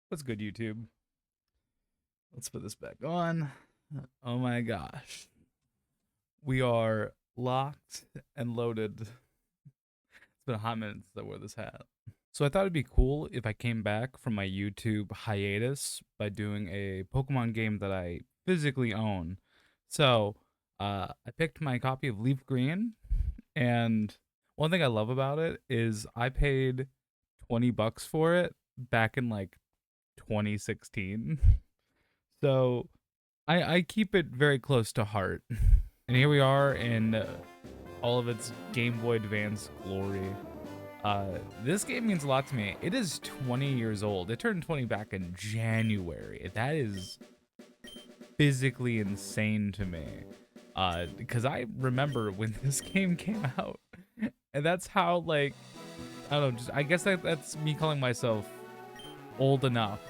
What's good, YouTube? Let's put this back on. Oh my gosh. We are locked and loaded. It's been a hot minute since I wore this hat. So I thought it'd be cool if I came back from my YouTube hiatus by doing a Pokemon game that I physically own. So I picked my copy of Leaf Green, and one thing I love about it is I paid $20 for it back in like 2016. So I keep it very close to heart. And here we are in all of its Game Boy Advance glory. This game means a lot to me. It is 20 years old. It turned 20 back in January. That is physically insane to me. Because I remember when this game came out. And that's how, like, I don't know, I guess that's me calling myself old enough.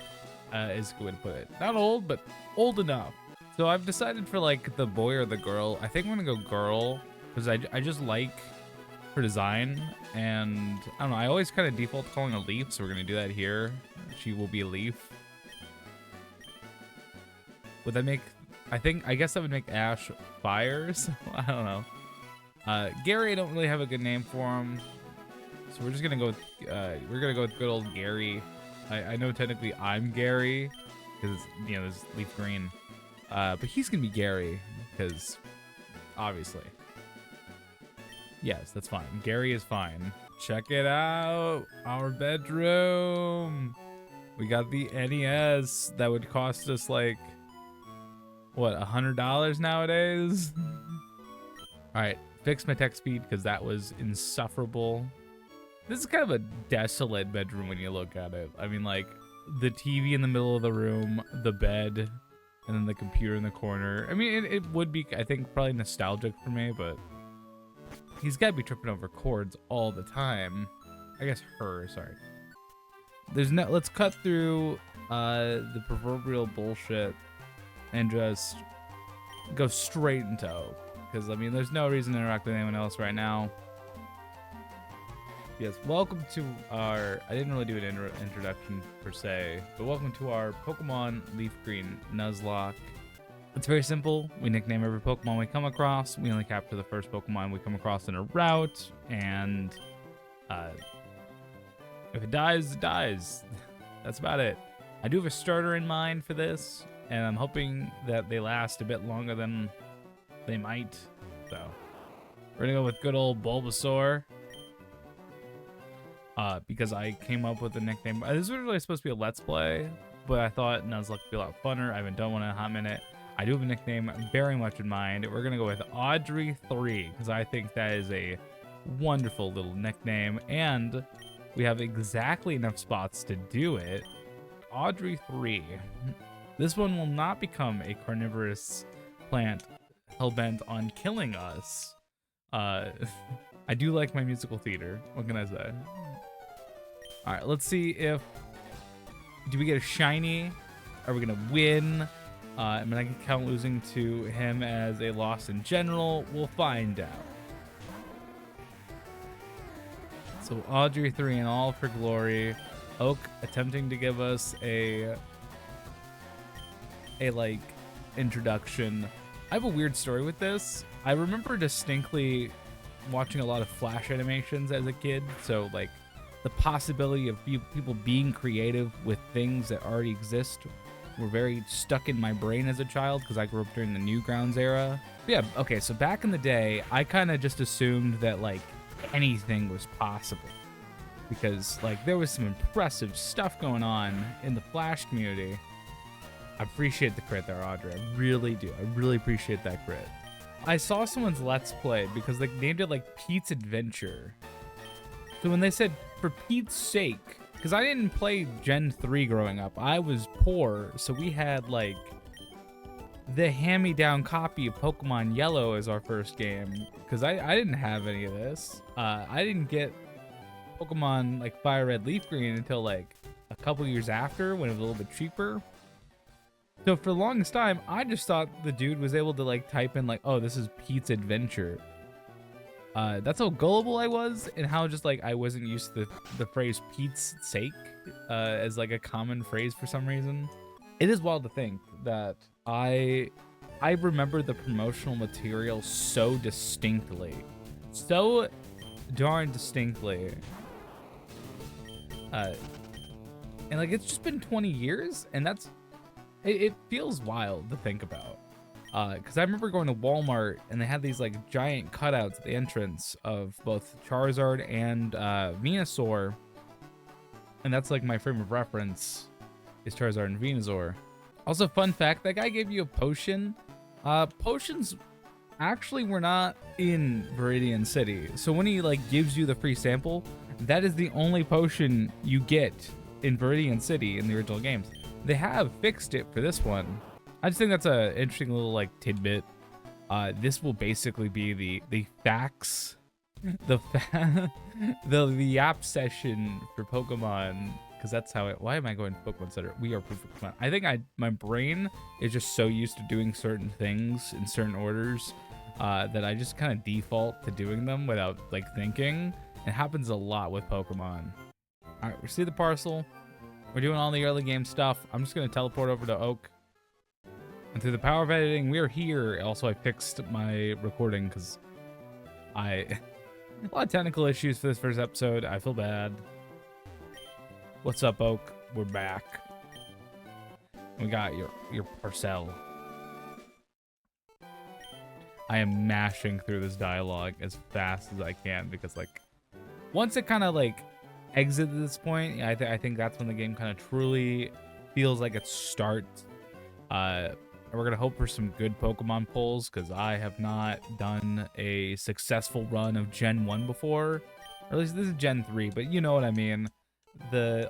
Is a good way to put it. Not old, but old enough. So I've decided for like the boy or the girl. I think I'm gonna go girl because I just like her design, and I don't know. I always kind of default to calling a leaf, so we're gonna do that here. She will be a leaf. Would that make? I guess that would make Ash fire. So I don't know. Gary, I don't really have a good name for him, so we're just gonna go with good old Gary. I know technically I'm Gary because, you know, there's Leaf Green. But he's going to be Gary because, obviously. Yes, that's fine. Gary is fine. Check it out. Our bedroom. We got the NES that would cost us like, what, $100 nowadays? All right, fix my text speed because that was insufferable. This is kind of a desolate bedroom when you look at it. I mean, like, the TV in the middle of the room, the bed, and then the computer in the corner. I mean, it would be, I think, probably nostalgic for me, but he's got to be tripping over cords all the time. I guess her, sorry. Let's cut through the proverbial bullshit and just go straight into Oak. Because, I mean, there's no reason to interact with anyone else right now. Yes, welcome to our, I didn't really do an introduction per se, but welcome to our Pokemon Leaf Green Nuzlocke. It's very simple. We nickname every Pokemon we come across. We only capture the first Pokemon we come across in a route, and if it dies, it dies. That's about it. I do have a starter in mind for this, and I'm hoping that they last a bit longer than they might. So, we're gonna go with good old Bulbasaur. Because I came up with the nickname. This was really supposed to be a Let's Play, but I thought Nuzlocke would be a lot funner. I haven't done one in a hot minute. I do have a nickname very much in mind. We're going to go with Audrey3, because I think that is a wonderful little nickname, and we have exactly enough spots to do it. Audrey3. This one will not become a carnivorous plant hellbent on killing us. I do like my musical theater. What can I say? All right, let's see if, do we get a shiny? Are we gonna win? I mean, I can count losing to him as a loss in general. We'll find out. So Audrey3 in all of her glory. Oak attempting to give us a like introduction. I have a weird story with this. I remember distinctly watching a lot of Flash animations as a kid, so like the possibility of people being creative with things that already exist were very stuck in my brain as a child because I grew up during the Newgrounds era. But yeah, okay, so back in the day, I kind of just assumed that like anything was possible because like there was some impressive stuff going on in the Flash community. I appreciate the crit there, Audrey. I really do. I really appreciate that crit. I saw someone's Let's Play because they named it like Pete's Adventure. So when they said, for Pete's sake, because I didn't play Gen 3 growing up. I was poor, so we had like the hand-me-down copy of Pokemon Yellow as our first game. Because I didn't have any of this. I didn't get Pokemon like Fire Red, Leaf Green until like a couple years after when it was a little bit cheaper. So for the longest time, I just thought the dude was able to like type in like, oh, this is Pete's Adventure. That's how gullible I was, and how just like I wasn't used to the phrase Pete's sake as like a common phrase for some reason. It is wild to think that I remember the promotional material so distinctly, so darn distinctly. And like it's just been 20 years, and it feels wild to think about. Because I remember going to Walmart and they had these like giant cutouts at the entrance of both Charizard and Venusaur, and that's like my frame of reference is Charizard and Venusaur. Also, fun fact, that guy gave you a potion. Potions actually were not in Viridian City, so when he like gives you the free sample, that is the only potion you get in Viridian City in the original games. They have fixed it for this one. I just think that's a interesting little like tidbit. This will basically be the facts, the app session for Pokemon, because that's how it. Why am I going to Pokemon Center? We are Pokemon. I think my brain is just so used to doing certain things in certain orders that I just kind of default to doing them without like thinking. It happens a lot with Pokemon. All right, we see the parcel. We're doing all the early game stuff. I'm just gonna teleport over to Oak. And through the power of editing, we're here. Also, I fixed my recording because a lot of technical issues for this first episode. I feel bad. What's up, Oak? We're back. We got your parcel. I am mashing through this dialogue as fast as I can because, like, once it kind of like exits this point, I think that's when the game kind of truly feels like it starts. We're gonna hope for some good Pokemon pulls because I have not done a successful run of Gen 1 before. Or at least this is Gen 3, but you know what I mean.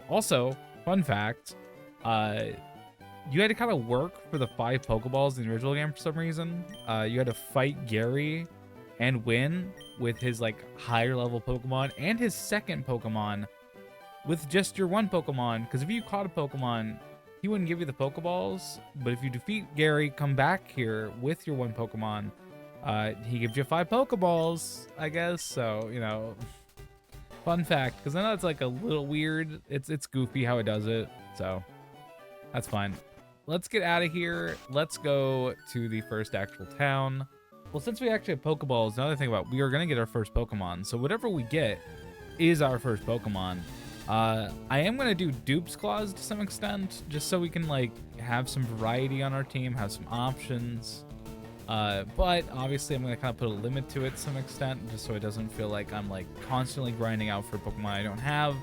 Also, fun fact, you had to kind of work for the 5 Pokeballs in the original game for some reason. You had to fight Gary and win with his like higher level Pokemon and his second Pokemon with just your one Pokemon. Because if you caught a Pokemon, he wouldn't give you the Pokeballs, but if you defeat Gary, come back here with your one Pokemon, he gives you 5 Pokeballs, I guess. So, you know, fun fact, because I know it's like a little weird. It's goofy how it does it, so that's fine. Let's get out of here. Let's go to the first actual town. Well, since we actually have Pokeballs, another thing about we are going to get our first Pokemon, so whatever we get is our first Pokemon. I am going to do Dupes Claws to some extent, just so we can, like, have some variety on our team, have some options. But obviously I'm going to kind of put a limit to it to some extent, just so it doesn't feel like I'm, like, constantly grinding out for Pokemon I don't have.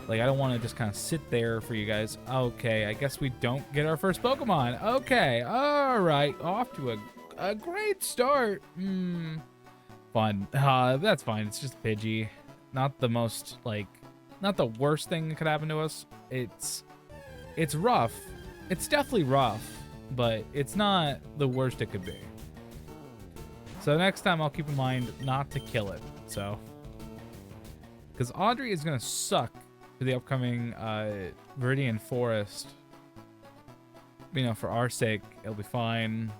Like, I don't want to just kind of sit there for you guys. Okay, I guess we don't get our first Pokemon. Okay, all right, off to a great start. Fun. That's fine. It's just Pidgey. Not the most, like... not the worst thing that could happen to us. It's rough. It's definitely rough, but it's not the worst it could be. So next time I'll keep in mind not to kill it. So, because Audrey is gonna suck for the upcoming Viridian Forest. You know, for our sake, it'll be fine.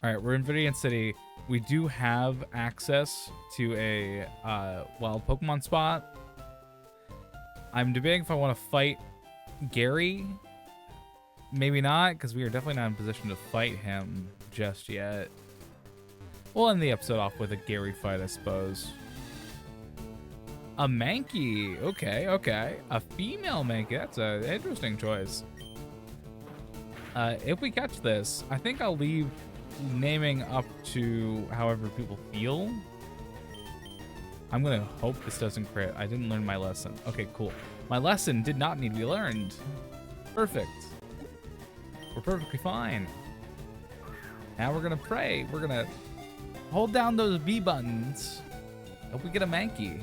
All right, we're in Viridian City. We do have access to a wild Pokemon spot. I'm debating if I want to fight Gary. Maybe not, because we are definitely not in position to fight him just yet. We'll end the episode off with a Gary fight, I suppose. A Mankey. Okay, okay. A female Mankey. That's an interesting choice. If we catch this, I think I'll leave naming up to however people feel. I'm going to hope this doesn't crit. I didn't learn my lesson. Okay, cool. My lesson did not need to be learned. Perfect. We're perfectly fine. Now we're going to pray. We're going to hold down those B buttons. Hope we get a Mankey.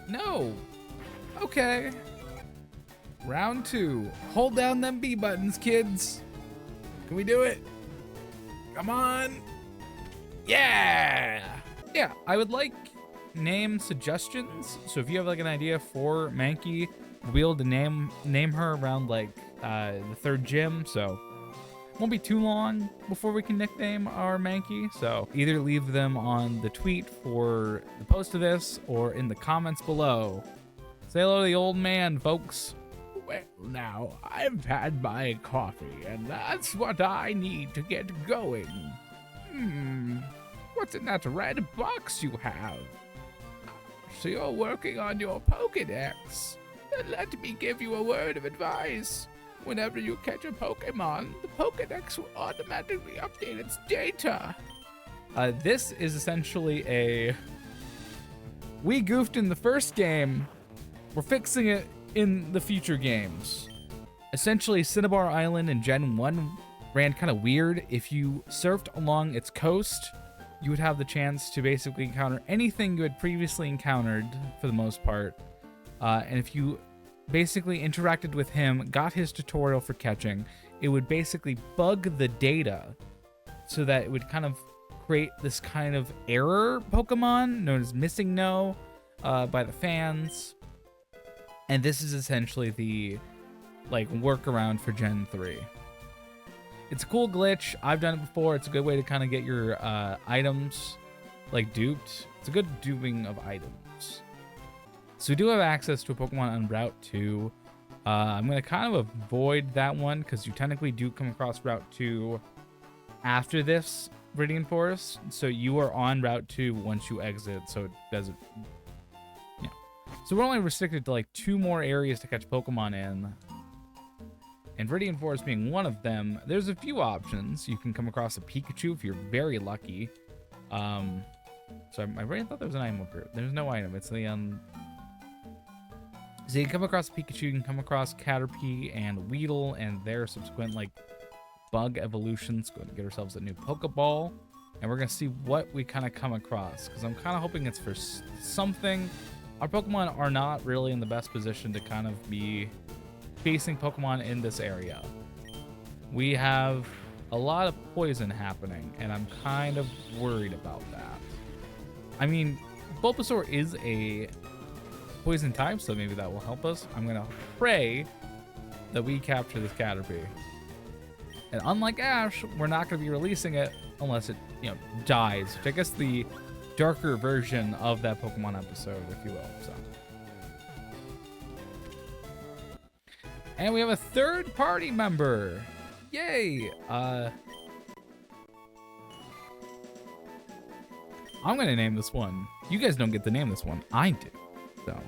No. Okay. Round 2. Hold down them B buttons, kids. Can we do it? Come on. Yeah. Yeah, I would like name suggestions. So if you have like an idea for Mankey, we'll be able to name her around like the 3rd gym. So Won't be too long before we can nickname our Mankey, so either leave them on the tweet for the post of this or in the comments below. Say hello to the old man, folks. Well, now, I've had my coffee, and that's what I need to get going. What's in that red box you have? So you're working on your Pokédex. Then let me give you a word of advice. Whenever you catch a Pokemon, the Pokédex will automatically update its data. This is essentially a... We goofed in the first game. We're fixing it in the future games. Essentially, Cinnabar Island in Gen 1 ran kind of weird. If you surfed along its coast, you would have the chance to basically encounter anything you had previously encountered, for the most part. And if you basically interacted with him, got his tutorial for catching, it would basically bug the data so that it would kind of create this kind of error Pokemon known as Missing No by the fans. And this is essentially the workaround for Gen 3. It's a cool glitch. I've done it before. It's a good way to kind of get your items duped. It's a good duping of items. So we do have access to a Pokemon on Route 2. I'm going to kind of avoid that one because you technically do come across Route 2 after this Viridian Forest. So you are on Route 2 once you exit, so it doesn't... Yeah. So we're only restricted to 2 more areas to catch Pokemon in. And Viridian Forest being one of them. There's a few options. You can come across a Pikachu if you're very lucky. So my brain thought there was an item over it. There's no item. It's the... So you can come across Pikachu, you can come across Caterpie and Weedle and their subsequent bug evolutions. Go ahead and get ourselves a new Pokeball, and we're gonna see what we kind of come across, because I'm kind of hoping it's for something. Our Pokemon are not really in the best position to kind of be facing Pokemon in this area. We have a lot of poison happening, and I'm kind of worried about that. I mean, Bulbasaur is a poison type, so maybe that will help us. I'm gonna pray that we capture this Caterpie. And unlike Ash, we're not gonna be releasing it unless it, dies, which I guess the darker version of that Pokemon episode, if you will. So. And we have a third party member. Yay! I'm gonna name this one. You guys don't get to name this one. I do. So,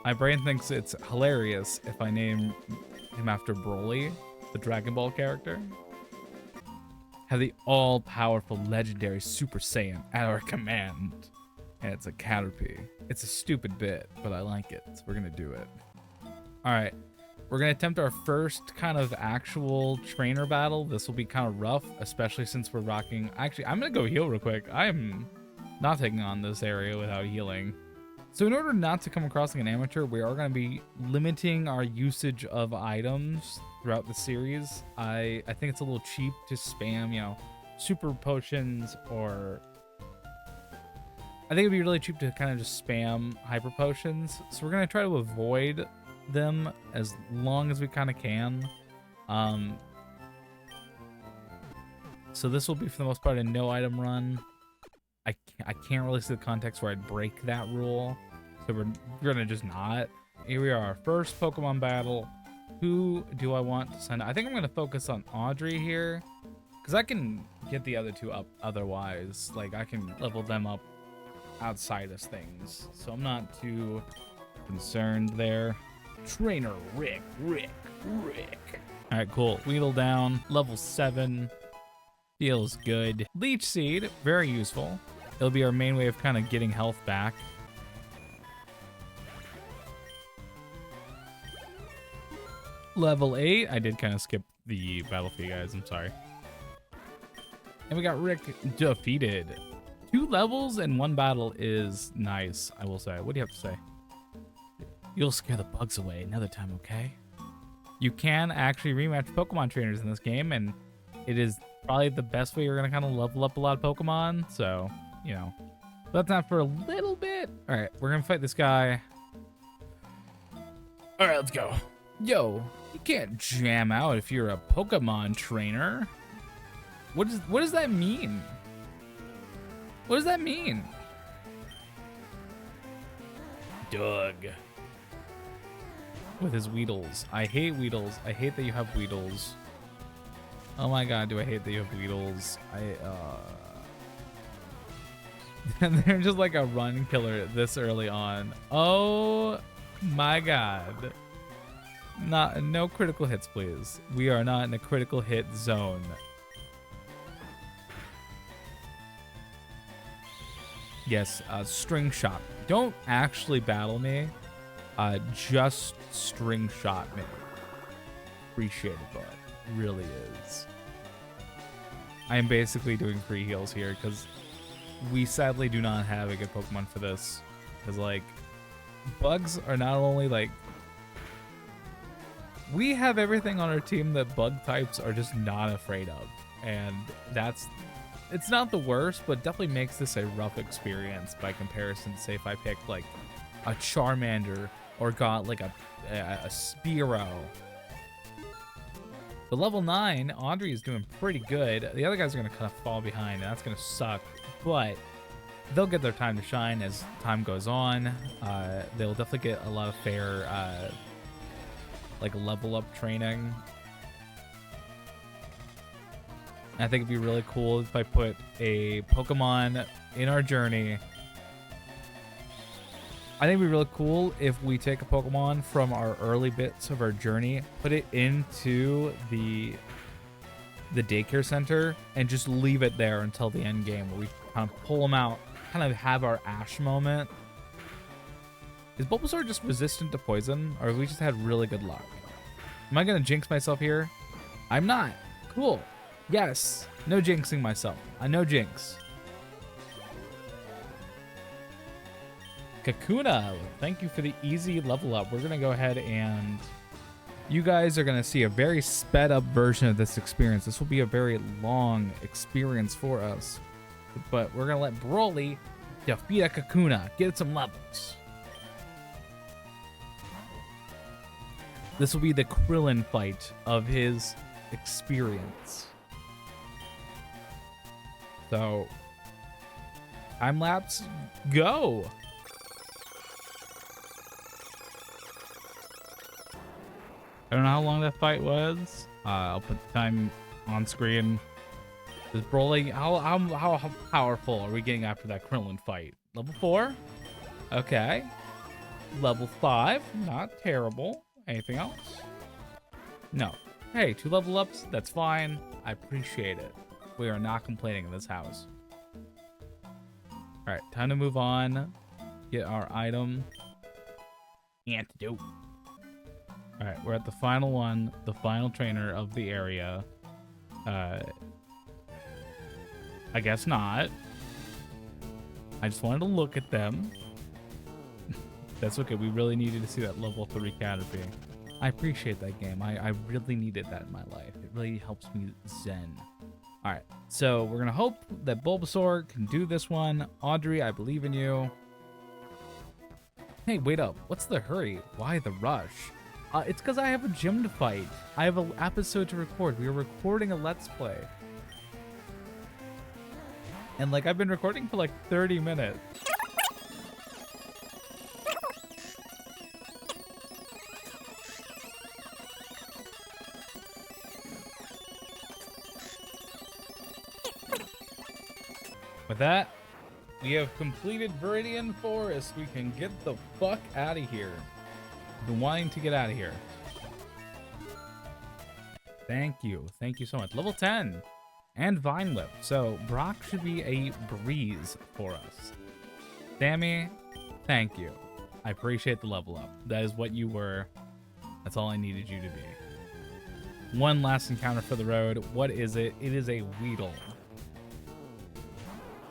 my brain thinks it's hilarious if I name him after Broly, the Dragon Ball character. Have the all-powerful legendary Super Saiyan at our command. And it's a Caterpie. It's a stupid bit, but I like it, so we're gonna do it. Alright, we're gonna attempt our first kind of actual trainer battle. This will be kind of rough, especially since we're rocking... Actually, I'm gonna go heal real quick. I am not taking on this area without healing. So in order not to come across an amateur, we are going to be limiting our usage of items throughout the series. I think it's a little cheap to spam, super potions, or... I think it'd be really cheap to kind of just spam hyper potions. So we're going to try to avoid them as long as we kind of can. So this will be, for the most part, a no item run. I can't really see the context where I'd break that rule, so we're gonna just not. Here we are, our first Pokemon battle. Who do I want to send? I think I'm gonna focus on Audrey here, because I can get the other two up otherwise. I can level them up outside of things, so I'm not too concerned there. Trainer Rick. All right, cool. Weedle down, level 7. Feels good. Leech Seed, very useful. It'll be our main way of kind of getting health back. Level 8. I did kind of skip the battle for you guys. I'm sorry. And we got Rick defeated. 2 levels in 1 battle is nice, I will say. What do you have to say? You'll scare the bugs away another time, okay? You can actually rematch Pokemon trainers in this game, and it is probably the best way you're going to kind of level up a lot of Pokemon. So, that's not for a little bit. All right, we're going to fight this guy. All right, let's go. Yo, you can't jam out if you're a Pokemon trainer. What does that mean? What does that mean? Doug. With his Weedles. I hate Weedles. I hate that you have Weedles. Oh my god, do I hate that you have Weedles. And they're just like a run killer this early on. Oh my god. No critical hits, please. We are not in a critical hit zone. Yes, string shot. Don't actually battle me. Just string shot me. Appreciate it, bud. Really is. I am basically doing free heals here because we sadly do not have a good Pokemon for this. Because, like, bugs are not only, like... We have everything on our team that bug types are just not afraid of. And that's... It's not the worst, but definitely makes this a rough experience by comparison. Say if I picked, like, a Charmander or got, like, a Spearow. But level 9, Audrey is doing pretty good. The other guys are going to kind of fall behind, and that's going to suck. But they'll get their time to shine as time goes on. They'll definitely get a lot of fair, like, level up training. I think it'd be really cool if I put a Pokemon in our journey. I think it'd be really cool if we take a Pokemon from our early bits of our journey, put it into the daycare center, and just leave it there until the end game, where we kind of pull them out, kind of have our Ash moment. Is Bulbasaur just resistant to poison, or have we just had really good luck? Am I gonna jinx myself here? I'm not. Cool. Yes. No jinxing myself. I know jinx. Kakuna, thank you for the easy level up. We're going to go ahead and you guys are going to see a very sped up version of this experience. This will be a very long experience for us. But we're going to let Broly defeat a Kakuna. Get some levels. This will be the Krillin fight of his experience. So, time lapse, go! I don't know how long that fight was. I'll put the time on screen. Is Broly, how powerful are we getting after that Krillin fight? Level 4? Okay. Level 5, not terrible. Anything else? No. Hey, 2 level ups, that's fine. I appreciate it. We are not complaining in this house. Alright, time to move on. Get our item. Antidote. Alright, we're at the final one, the final trainer of the area. I guess not. I just wanted to look at them. That's okay, we really needed to see that level 3 Caterpie. I appreciate that game. I really needed that in my life. It really helps me zen. Alright, so we're gonna hope that Bulbasaur can do this one. Audrey, I believe in you. Hey, wait up. What's the hurry? Why the rush? It's because I have a gym to fight. I have an episode to record. We are recording a Let's Play. And, like, I've been recording for, like, 30 minutes. With that, we have completed Viridian Forest. We can get the fuck out of here. Been wanting to get out of here. Thank you. Thank you so much. Level 10 and Vine Whip. So Brock should be a breeze for us. Sammy, thank you. I appreciate the level up. That is what you were. That's all I needed you to be. One last encounter for the road. What is it? It is a Weedle.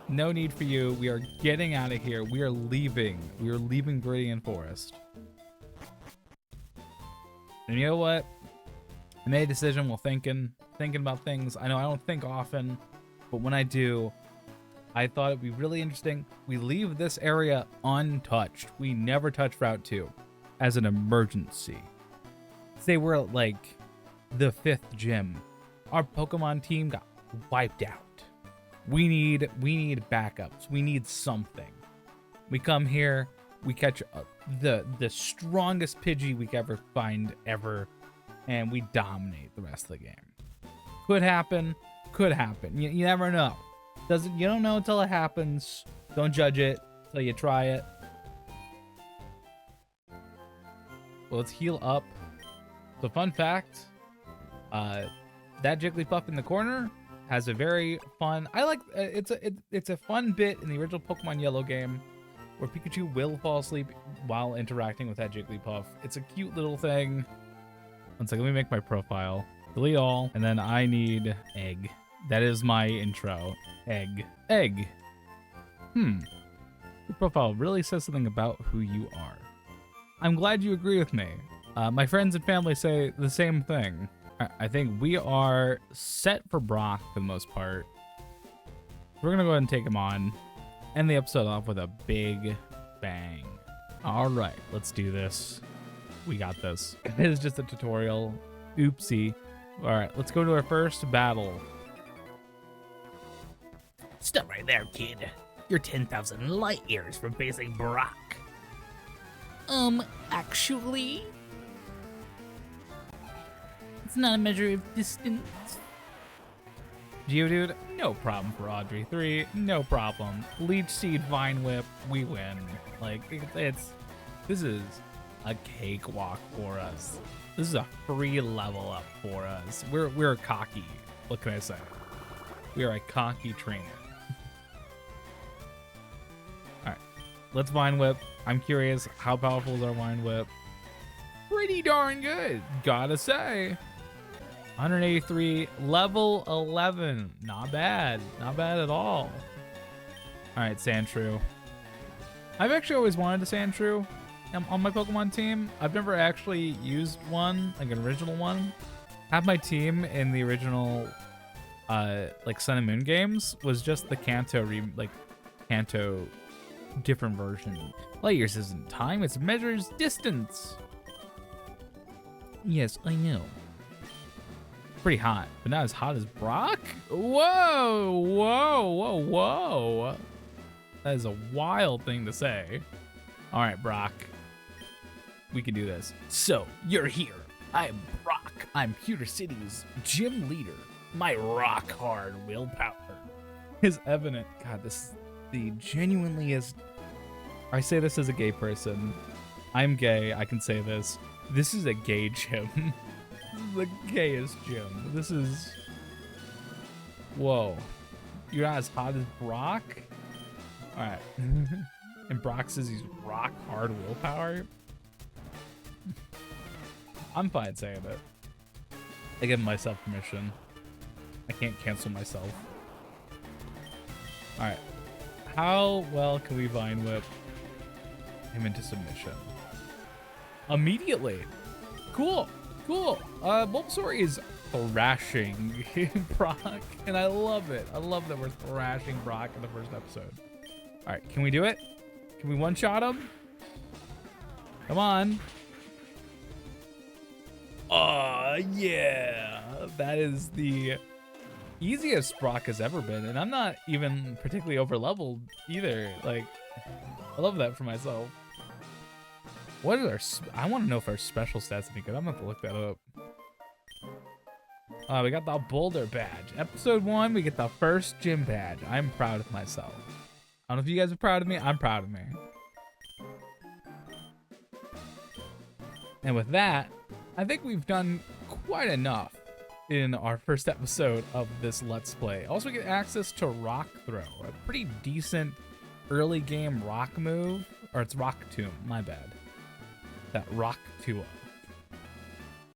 No need for you. We are getting out of here. We are leaving. We are leaving Viridian Forest. And you know what? I made a decision while thinking about things. I know I don't think often, but when I do, I thought it'd be really interesting. We leave this area untouched. We never touch Route 2 as an emergency. Say we're at, like, the 5th gym. Our Pokemon team got wiped out. We need backups. We need something. We come here, we catch the strongest Pidgey we could ever find ever, and we dominate the rest of the game. Could happen. Could happen. You never know. You don't know until it happens. Don't judge it until you try it. Well, let's heal up. So, fun fact, that Jigglypuff in the corner has a very fun. It's a fun bit in the original Pokemon Yellow game where Pikachu will fall asleep while interacting with that Jigglypuff. It's a cute little thing. One second, let me make my profile. Delete all, and then I need egg. That is my intro. Egg. Egg. Your profile really says something about who you are. I'm glad you agree with me. My friends and family say the same thing. I think we are set for Brock for the most part. We're gonna go ahead and take him on. End the episode off with a big bang. All right, let's do this. We got this. It is just a tutorial. Oopsie. All right, let's go to our first battle. Stop right there, kid. You're 10,000 light years from facing Brock. Actually? It's not a measure of distance. Geodude, no problem for Audrey 3. No problem. Leech Seed, Vine Whip, we win. Like, this is a cakewalk for us. This is a free level up for us. We're cocky. What can I say? We are a cocky trainer. Alright. Let's Vine Whip. I'm curious, how powerful is our Vine Whip? Pretty darn good, gotta say. 183, level 11. Not bad. Not bad at all. Alright, Sandshrew. I've actually always wanted a Sandshrew on my Pokemon team. I've never actually used one, like an original one. Half my team in the original like Sun and Moon games was just the Kanto different version. Light years isn't time, it measures distance. Yes, I know. Pretty hot, but not as hot as Brock? Whoa, whoa, whoa, whoa. That is a wild thing to say. All right, Brock. We can do this. So, you're here. I'm Brock. I'm Pewter City's gym leader. My rock hard willpower is evident. God, this is the genuinelyest. I say this as a gay person. I'm gay, I can say this. This is a gay gym. This is the gayest gym. This is... Whoa. You're not as hot as Brock? Alright. And Brock says he's rock hard willpower? I'm fine saying it. I give myself permission. I can't cancel myself. Alright. How well can we Vine Whip him into submission? Immediately. Cool. Cool. Bulbasaur is thrashing Brock, and I love it. I love that we're thrashing Brock in the first episode. All right, can we do it? Can we one-shot him? Come on. Yeah. That is the easiest Brock has ever been, and I'm not even particularly over-leveled either. Like, I love that for myself. What is our... I want to know if our special stats any good. I'm going to have to look that up. We got the Boulder badge. Episode 1, we get the first gym badge. I'm proud of myself. I don't know if you guys are proud of me. I'm proud of me. And with that, I think we've done quite enough in our first episode of this Let's Play. Also, we get access to Rock Throw, a pretty decent early game rock move. Or it's Rock Tomb, my bad. That Rock TUAH.